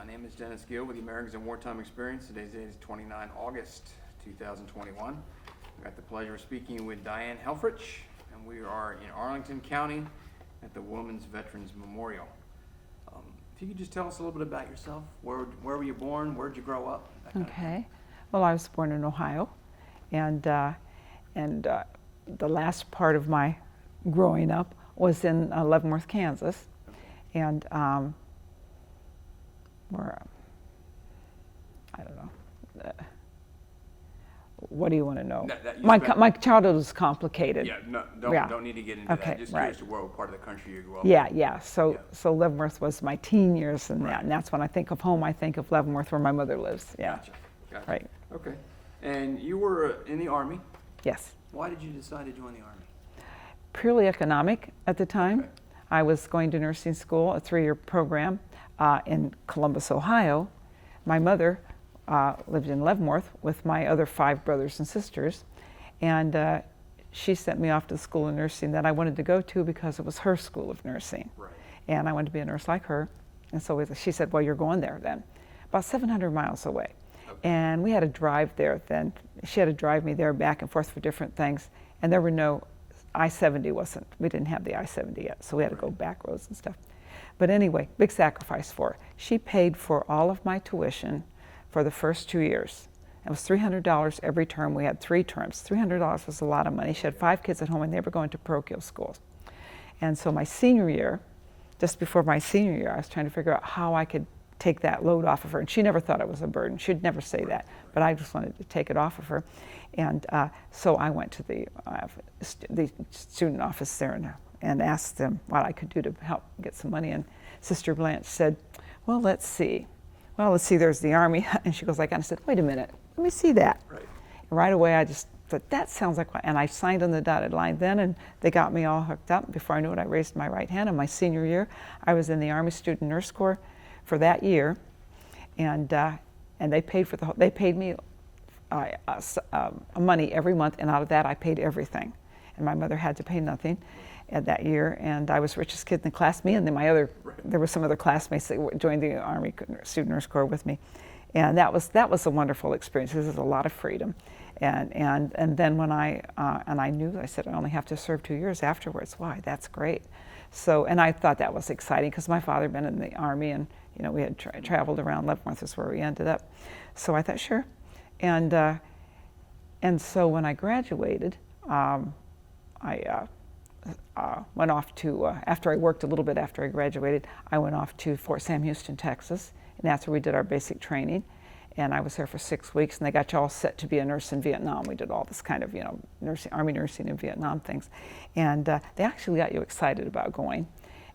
name is Dennis Gill with the Americans in Wartime Experience. Today's date is 29 August 2021. I've got the pleasure of speaking with Diane Helferich, and we are in Arlington County at the Women's Veterans Memorial. If you could just tell us a little bit about yourself. Where were you born? Where did you grow up? Okay. Well, I was born in Ohio, and the last part of my growing up was in Leavenworth, Kansas, and where I don't know. What do you want to know? My childhood was complicated. Yeah, no, don't need to get into okay, that. Just curious to what part of the country you grew up in. So Leavenworth was my teen years, and that's when I think of home. I think of Leavenworth, where my mother lives. Yeah. Gotcha. Right. Okay. And you were in the Army? Yes. Why did you decide to join the Army? Purely economic at the time. Okay. I was going to nursing school, a 3-year program in Columbus, Ohio. My mother lived in Leavenworth with my other 5 brothers and sisters, and she sent me off to the school of nursing that I wanted to go to because it was her school of nursing. Right. And I wanted to be a nurse like her. And so she said, well, you're going there then. About 700 miles away. Okay. And we had to drive there then. She had to drive me there back and forth for different things. And there were no, I-70 wasn't, we didn't have the I-70 yet, so we had to go back roads and stuff. But anyway, big sacrifice for her. She paid for all of my tuition for the first 2 years. It was $300 every term. We had 3 terms. $300 was a lot of money. She had 5 kids at home, and they were going to parochial schools. And so my senior year, just before my senior year, I was trying to figure out how I could take that load off of her. And she never thought it was a burden. She'd never say that, but I just wanted to take it off of her. And so I went to the student office there and asked them what I could do to help get some money. And Sister Blanche said, well, let's see. Well, let's see, there's the Army. And she goes like that, and I said, wait a minute, let me see that. Right. And right away, I just thought, that sounds like what, and I signed on the dotted line then, and they got me all hooked up. Before I knew it, I raised my right hand. In my senior year, I was in the Army Student Nurse Corps for that year, and they paid for they paid me money every month, and out of that, I paid everything. And my mother had to pay nothing at that year, and I was the richest kid in the class. Me and then there were some other classmates that joined the Army Student Nurse Corps with me, and that was a wonderful experience. This is a lot of freedom, and then when I knew, I said I only have to serve 2 years afterwards. Why? That's great. So, and I thought that was exciting because my father had been in the Army, and we had traveled around. Leavenworth is where we ended up. So I thought sure, and so when I graduated, I went off to, after I worked a little bit after I graduated, I went off to Fort Sam Houston, Texas, and that's where we did our basic training. And I was there for 6 weeks, and they got you all set to be a nurse in Vietnam. We did all this kind of, Army nursing in Vietnam things. And they actually got you excited about going.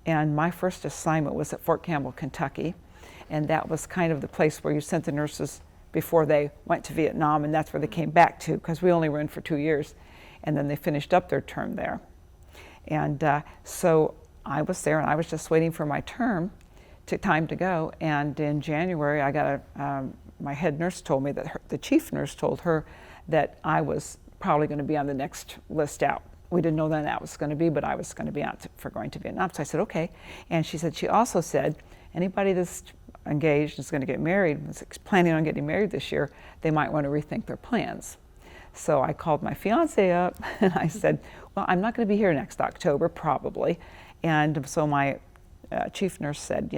And my first assignment was at Fort Campbell, Kentucky, and that was kind of the place where you sent the nurses before they went to Vietnam, and that's where they came back to, because we only were in for 2 years, and then they finished up their term there. And so I was there, and I was just waiting for my time to go. And in January, I got my head nurse told me that the chief nurse told her that I was probably going to be on the next list out. We didn't know when that was going to be, but I was going to be out for going to Vietnam. So I said, okay. And she also said, anybody that's engaged is going to get married, is planning on getting married this year, they might want to rethink their plans. So I called my fiance up, and I said, well, I'm not going to be here next October, probably. And so my chief nurse said,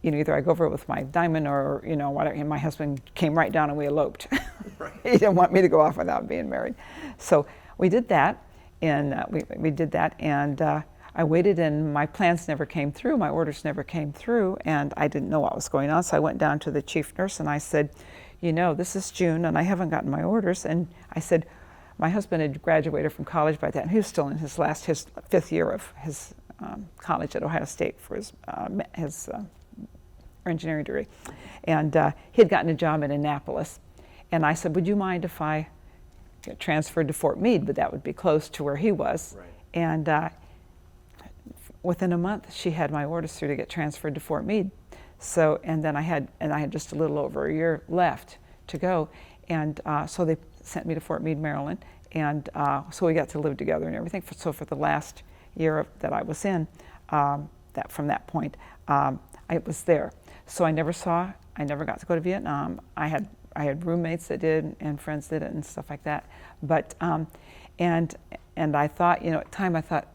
either I go over with my diamond or, whatever. And my husband came right down and we eloped. Right. He didn't want me to go off without being married. So we did that, and we did that, and I waited, and my plans never came through. My orders never came through, and I didn't know what was going on. So I went down to the chief nurse, and I said, this is June, and I haven't gotten my orders. And I said, my husband had graduated from college by then, and he was still in his 5th year of his college at Ohio State for his engineering degree. And he had gotten a job in Annapolis. And I said, would you mind if I get transferred to Fort Meade? But that would be close to where he was. Right. And within a month, she had my orders through to get transferred to Fort Meade. So, and then I had just a little over a year left to go. And so they sent me to Fort Meade, Maryland. And so we got to live together and everything. So for the last year that I was in, from that point, I was there. So I never got to go to Vietnam. I had roommates that did and friends did it and stuff like that. But and I thought, at the time I thought,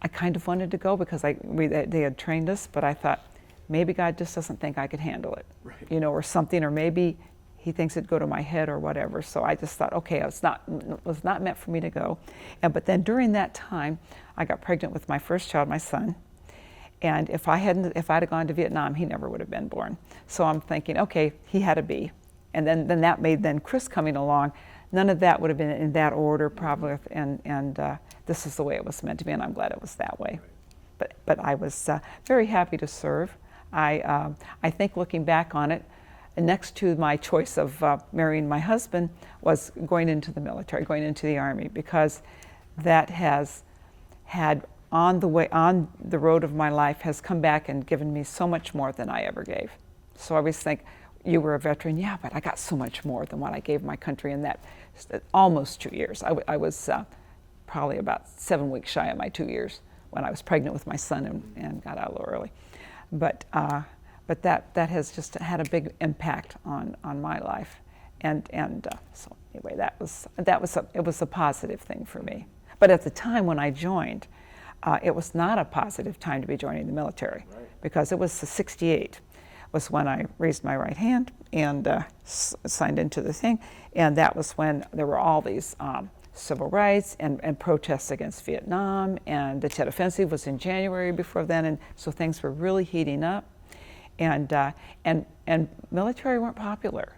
I kind of wanted to go because they had trained us, but I thought maybe God just doesn't think I could handle it, right. Or something, or maybe He thinks it'd go to my head or whatever. So I just thought, okay, it was not meant for me to go. But then during that time, I got pregnant with my first child, my son. And if I'd have gone to Vietnam, he never would have been born. So I'm thinking, okay, he had to be. And then that made Chris coming along. None of that would have been in that order, probably. And this is the way it was meant to be, and I'm glad it was that way. But I was very happy to serve. I think looking back on it, next to my choice of marrying my husband was going into the military, going into the Army, because that has had on the road of my life has come back and given me so much more than I ever gave. So I always think, you were a veteran, yeah, but I got so much more than what I gave my country in that almost 2 years. I was probably about 7 weeks shy of my 2 years when I was pregnant with my son and got out a little early. But that has just had a big impact on my life, and so anyway, it was a positive thing for me. But at the time when I joined, it was not a positive time to be joining the military, right. Because it was '68 was when I raised my right hand and signed into the thing, and that was when there were all these civil rights and protests against Vietnam, and the Tet Offensive was in January before then, and so things were really heating up, and military weren't popular,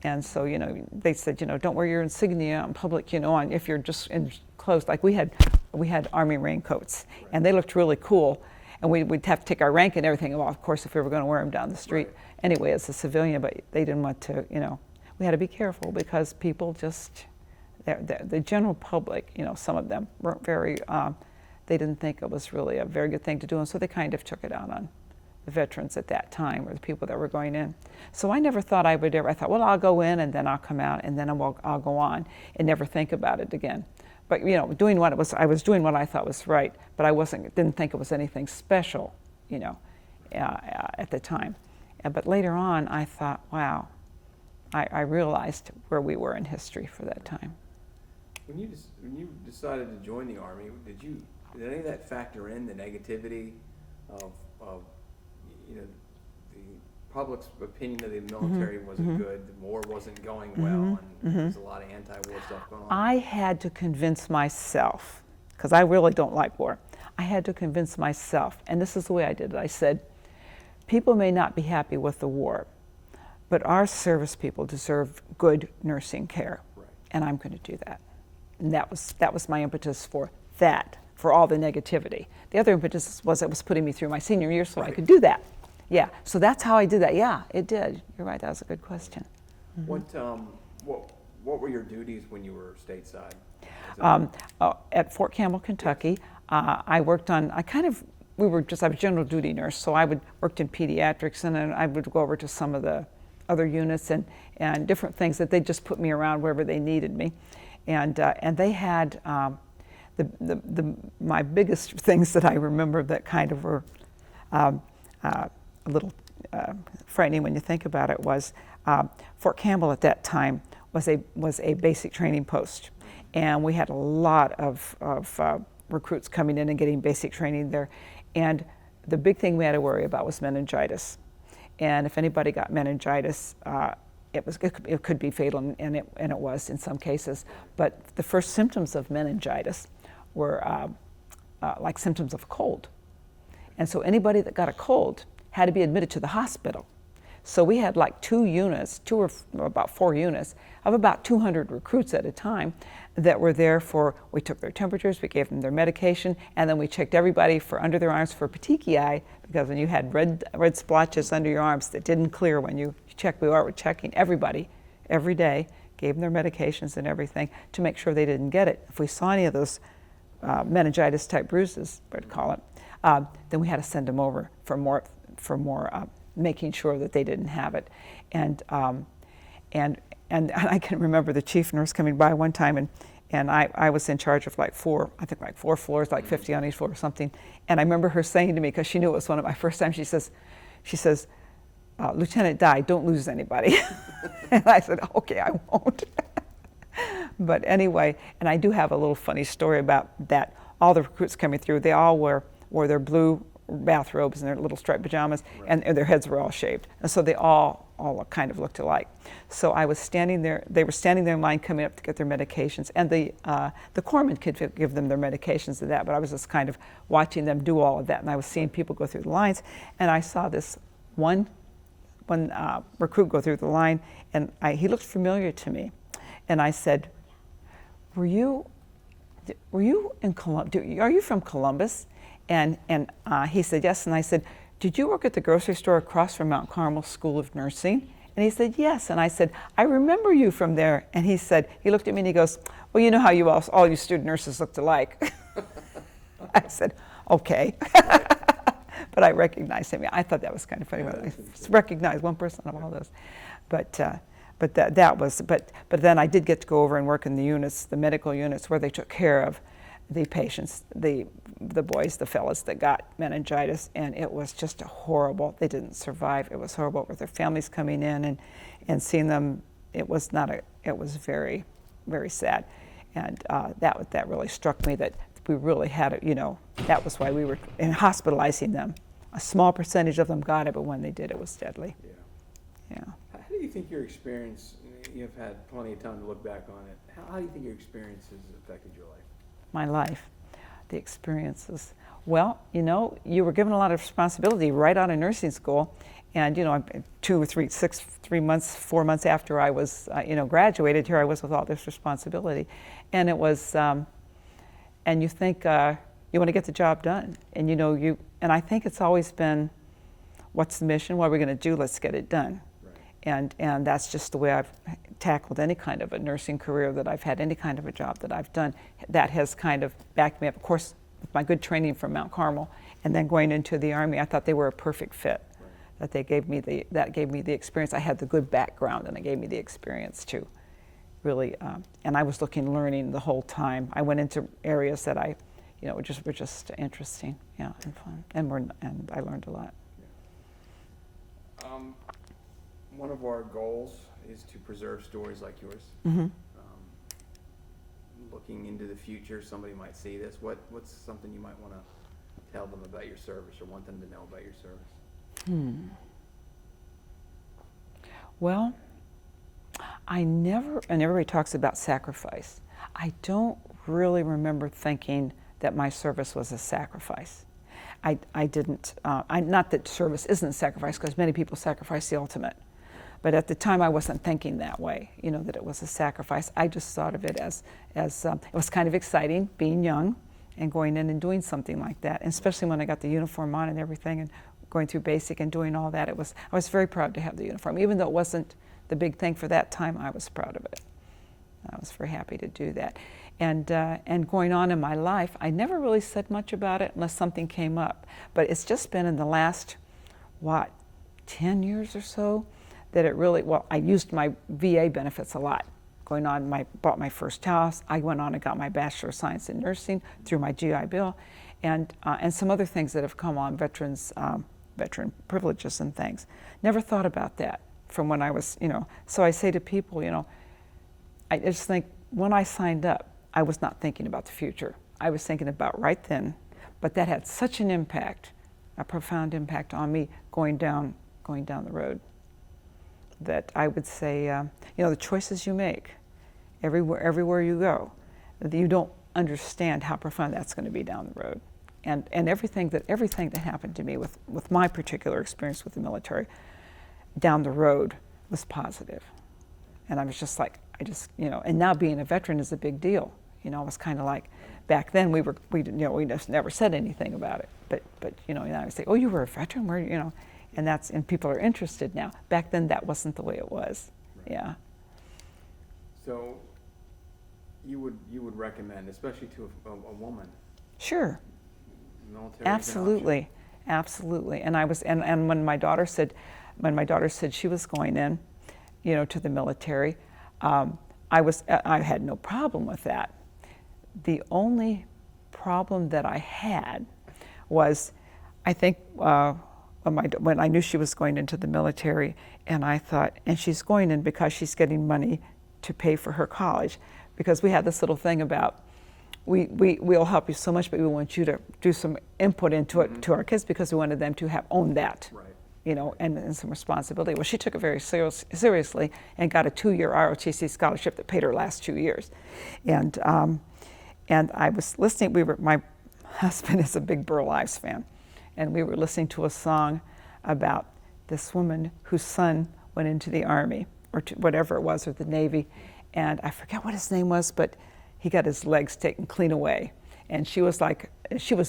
and so they said don't wear your insignia in public, if you're just in clothes. Like we had Army raincoats, right. And they looked really cool, and we'd have to take our rank and everything. Well, of course, if we were going to wear them down the street, right. Anyway, as a civilian, but they didn't want to, we had to be careful because people just. The general public, some of them weren't very, they didn't think it was really a very good thing to do, and so they kind of took it out on the veterans at that time, or the people that were going in. So I never thought I thought, well, I'll go in and then I'll come out and then I'll go on and never think about it again. But doing what I was doing what I thought was right, but I didn't think it was anything special, at the time. But later on, I thought, wow, I realized where we were in history for that time. When you decided to join the Army, did any of that factor in the negativity of the public's opinion of the military wasn't good, the war wasn't going well, and there was a lot of anti-war stuff going on? I had to convince myself, because I really don't like war, I had to convince myself, and this is the way I did it. I said, people may not be happy with the war, but our service people deserve good nursing care, right. And I'm going to do that. And that was my impetus for that, for all the negativity. The other impetus was it was putting me through my senior year so right. I could do that. Yeah, so that's how I did that. Yeah, it did. You're right, that was a good question. Mm-hmm. What were your duties when you were stateside? At Fort Campbell, Kentucky, I worked on, I was a general duty nurse, so I worked in pediatrics, and then I would go over to some of the other units and different things that they just put me around wherever they needed me. And they had my biggest things that I remember that kind of were a little frightening when you think about it was Fort Campbell at that time was a basic training post, and we had a lot of recruits coming in and getting basic training there, and the big thing we had to worry about was meningitis, and if anybody got meningitis. It could be fatal, and it was in some cases. But the first symptoms of meningitis were like symptoms of a cold. And so anybody that got a cold had to be admitted to the hospital. So we had like 2 or about 4 units of about 200 recruits at a time that were there we took their temperatures, we gave them their medication, and then we checked everybody for under their arms for petechiae, because when you had red splotches under your arms that didn't clear when you checked, we were checking everybody every day, gave them their medications and everything to make sure they didn't get it. If we saw any of those meningitis type bruises, we'd call it, then we had to send them over for more making sure that they didn't have it. And I can remember the chief nurse coming by one time And I was in charge of like four floors, like 50 on each floor or something. And I remember her saying to me, because she knew it was one of my first times, she says, Lieutenant Di, don't lose anybody. And I said, okay, I won't. But anyway, and I do have a little funny story about that. All the recruits coming through, they all wore their blue bathrobes and their little striped pajamas, right. And their heads were all shaved. And so they all kind of looked alike. So I was standing there, they were standing there in line coming up to get their medications, and the corpsman could give them their medications to that, but I was just kind of watching them do all of that, and I was seeing people go through the lines, and I saw this one recruit go through the line, and he looked familiar to me, and I said, were you in Columbus? Are you from Columbus? And he said, yes. And I said, did you work at the grocery store across from Mount Carmel School of Nursing? And he said, yes. And I said, I remember you from there. And he said, he looked at me and he goes, well, you know how you all you student nurses looked alike. I said, okay. But I recognized him. I thought that was kind of funny. I recognized one person of all those. But then I did get to go over and work in the units, the medical units, where they took care of the patients, the boys, the fellas that got meningitis, and it was just horrible. They didn't survive. It was horrible with their families coming in and seeing them. It was very, very sad, and that really struck me that we really had it. That was why we were hospitalizing them. A small percentage of them got it, but when they did, it was deadly. Yeah. How do you think your experience? You've had plenty of time to look back on it. How do you think your experience has affected your life? My life, the experiences. Well, you were given a lot of responsibility right out of nursing school, and 4 months after I was, graduated, here I was with all this responsibility, and it was, and you think you want to get the job done, and and I think it's always been, what's the mission? What are we going to do? Let's get it done. Right. And that's just the way I've tackled any kind of a nursing career that I've had, any kind of a job that I've done. That has kind of backed me up. Of course, with my good training from Mount Carmel, and then going into the Army, I thought they were a perfect fit. Right. That they gave me the experience. I had the good background, and it gave me the experience to really. And I was learning the whole time. I went into areas that were just interesting, and fun, and I learned a lot. Yeah. One of our goals is to preserve stories like yours. Mm-hmm. Looking into the future, somebody might see this. What's something you might want to tell them about your service, or want them to know about your service? Well, and everybody talks about sacrifice. I don't really remember thinking that my service was a sacrifice. I didn't, not that service isn't a sacrifice, because many people sacrifice the ultimate. But at the time, I wasn't thinking that way, that it was a sacrifice. I just thought of it as it was kind of exciting, being young and going in and doing something like that. And especially when I got the uniform on and everything, and going through basic and doing all that, I was very proud to have the uniform. Even though it wasn't the big thing for that time, I was proud of it. I was very happy to do that. And going on in my life, I never really said much about it unless something came up. But it's just been in the last, 10 years or so, that it really, I used my VA benefits a lot. Bought my first house. I went on and got my Bachelor of Science in Nursing through my GI Bill, and some other things that have come on, veteran privileges and things. Never thought about that from when I was, So I say to people, I just think when I signed up, I was not thinking about the future. I was thinking about right then, but that had such an impact, a profound impact on me going down the road, that I would say, the choices you make, everywhere you go, you don't understand how profound that's going to be down the road, and everything that happened to me with my particular experience with the military, down the road was positive, and I was just like, and now being a veteran is a big deal. It was kind of like, back then we just never said anything about it, but now I say, oh, you were a veteran, where and people are interested now. Back then, that wasn't the way it was. Right. Yeah. So, you would recommend, especially to a woman. Sure. Military. Absolutely, absolutely. And and when my daughter said she was going in, to the military, I had no problem with that. the only problem that I had was, I think, when I knew she was going into the military, and I thought, and she's going in because she's getting money to pay for her college, because we had this little thing about, we'll help you so much, but we want you to do some input into it to our kids, because we wanted them to have owned that, Right. you know, and some responsibility. Well, she took it very seriously and got a 2-year ROTC scholarship that paid her last 2 years. And I was listening, my husband is a big Burl Ives fan, and we were listening to a song about this woman whose son went into the Army, or whatever it was, or the Navy, and I forget what his name was, but he got his legs taken clean away. And she was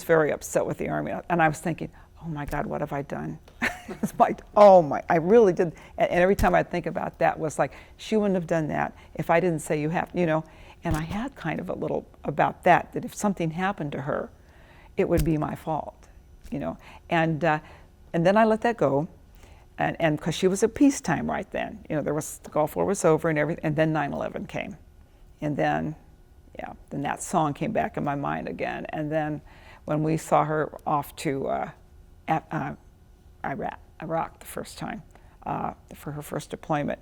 very upset with the Army. And I was thinking, oh my God, what have I done? It's like, oh my, I really did. And every time I think about that was like, she wouldn't have done that if I didn't say you have, you know. And I had kind of a little about that if something happened to her, it would be my fault, you know. And then I let that go. And because she was at peacetime right then, you know, the Gulf War was over and everything, and then 9/11 came. And then, yeah, then that song came back in my mind again. And then when we saw her off to Iraq the first time, for her first deployment,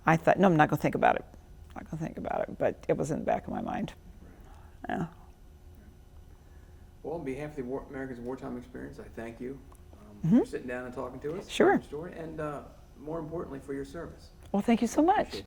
I thought, no, I'm not going to think about it. I'm not going to think about it. But it was in the back of my mind. Yeah. Well, on behalf of the Americans Wartime Experience, I thank you for sitting down and talking to us. Sure. Your story, and more importantly, for your service. Well, thank you so much. Appreciate